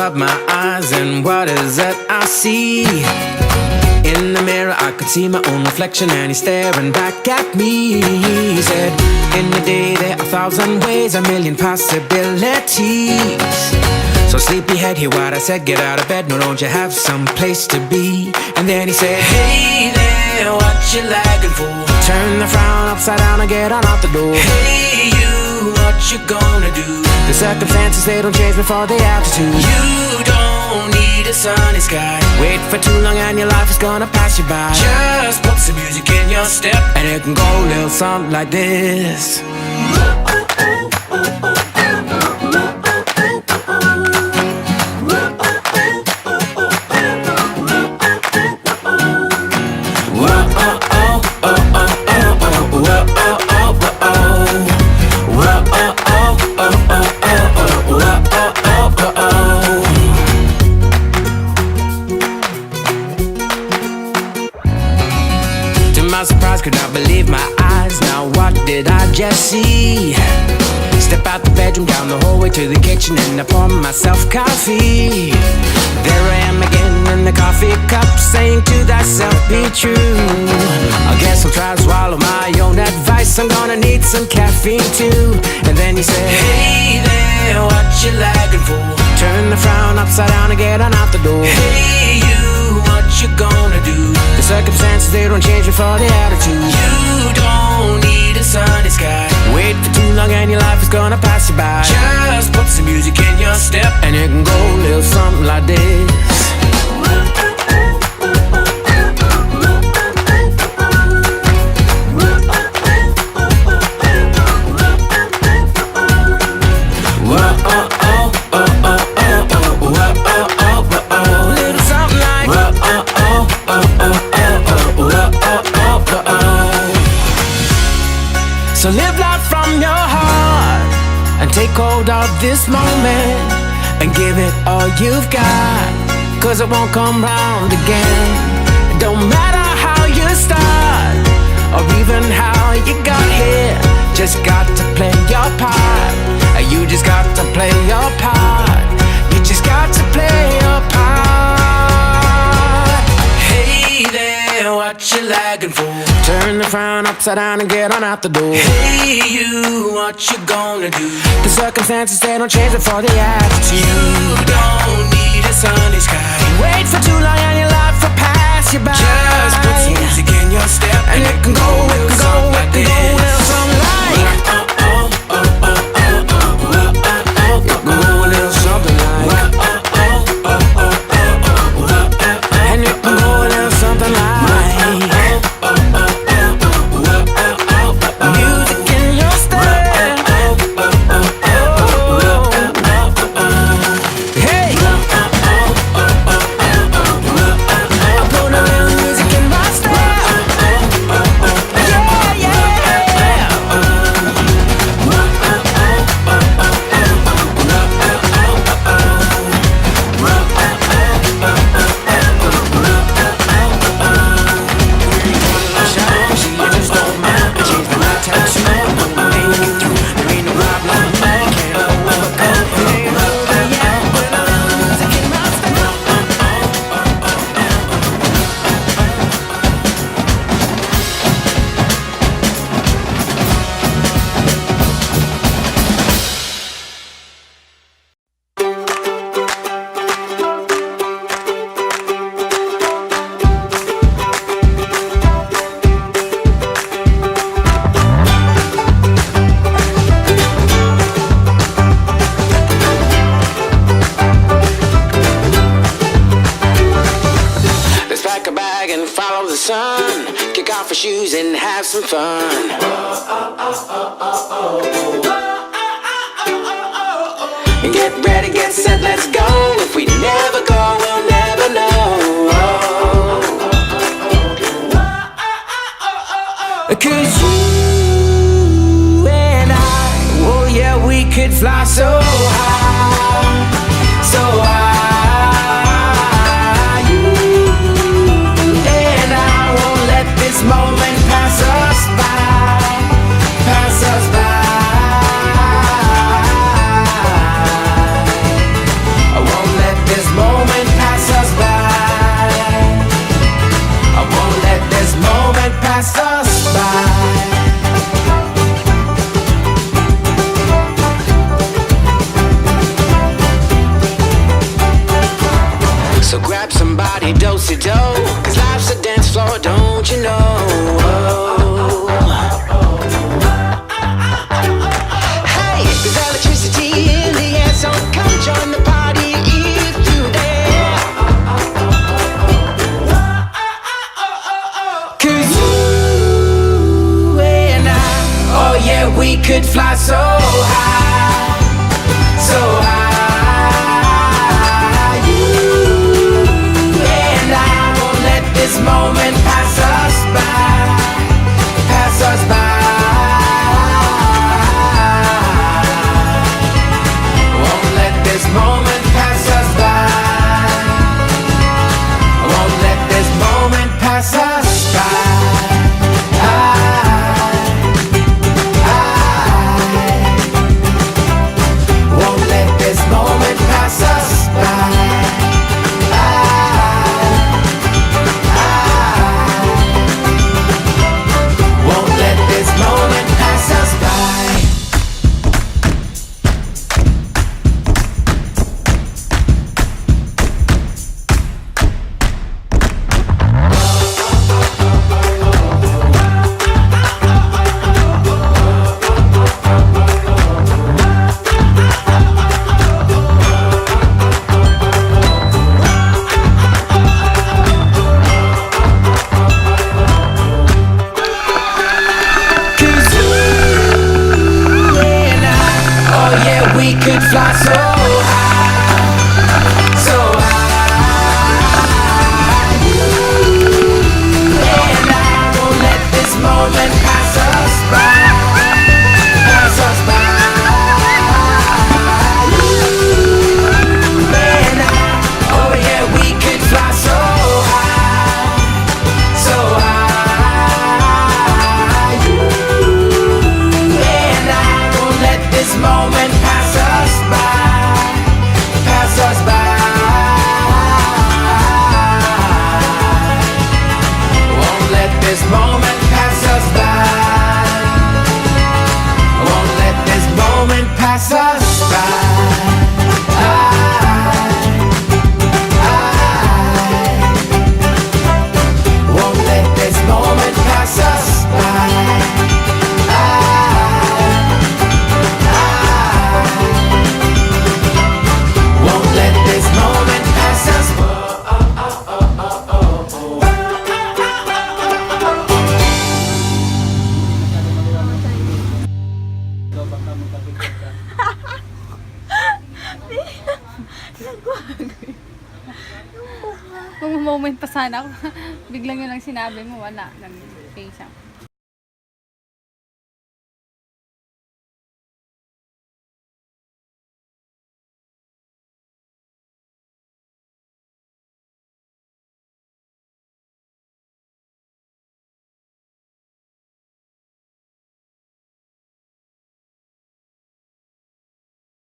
up my eyes and what is it I see? In the mirror I could see my own reflection and he's staring back at me. He said, in the day there are 1,000 ways, a million possibilities. So sleepyhead, hear what I said, get out of bed, no don't you have some place to be? And then he said, hey there, what you lagging for? Turn the frown upside down and get on out the door. Hey you, what you gonna do? The circumstances, they don't change before the altitude. You don't need a sunny sky. Wait for too long and your life is gonna pass you by. Just put some music in your step and it can go a little something like this. Could not believe my eyes. Now what did I just see? Step out the bedroom, down the hallway to the kitchen, and I pour myself coffee. There I am again in the coffee cup, saying to thyself, be true. I guess I'll try to swallow my own advice. I'm gonna need some caffeine too. And then he said, hey there, what you lagging for? Turn the frown upside down and get on out the door. Hey you, what you gonna do? The circumstances, they don't change before the attitude. You don't need a sunny sky. Wait for too long and your life is gonna pass you by. Just put some music in your step and it can go a little something like this. So live life from your heart and take hold of this moment and give it all you've got, 'cause it won't come round again. It don't matter how you start or even how you got here, just got to play your part. You just got to play your part. You just got to play your part. Hey there, what you lagging for? Turn the frown upside down and get on out the door. Hey you, what you gonna do? The circumstances, they don't change before the attitude. You don't need a sunny sky. Wait for too long and your life will pass you by. Just put some music in your step and it can go, it can go, it can go a little something like. It can go a little something like. And it can go a little something like. Kick off your shoes and have some fun. Get ready, get set, let's go. If we never go, we'll never know. 'Cause you and I, oh yeah, we could fly so high, so high. This moment pass us by, pass us by. I won't let to do, 'cause life's a dance floor, don't you know? Hey, there's electricity in the air, so come join the party if you dare. 'Cause you and I, oh yeah, we could fly so high, so high. This moment pass us by, pass us by. Won't let this moment pass us by. Won't let this moment pass us by. Won't let this moment pass us by. We could fly so high, so high. You and I won't let this moment pass us by, pass us by. You and I, oh yeah, we could fly so high, so high. You and I won't let this moment pass us by. Won't let this moment pass us by. Won't let this moment pass us by. Won't let this moment pass us by. Won't let this moment pass us by. Kung moment pa sana ako, biglang yun lang sinabi mo, wala. Nag-face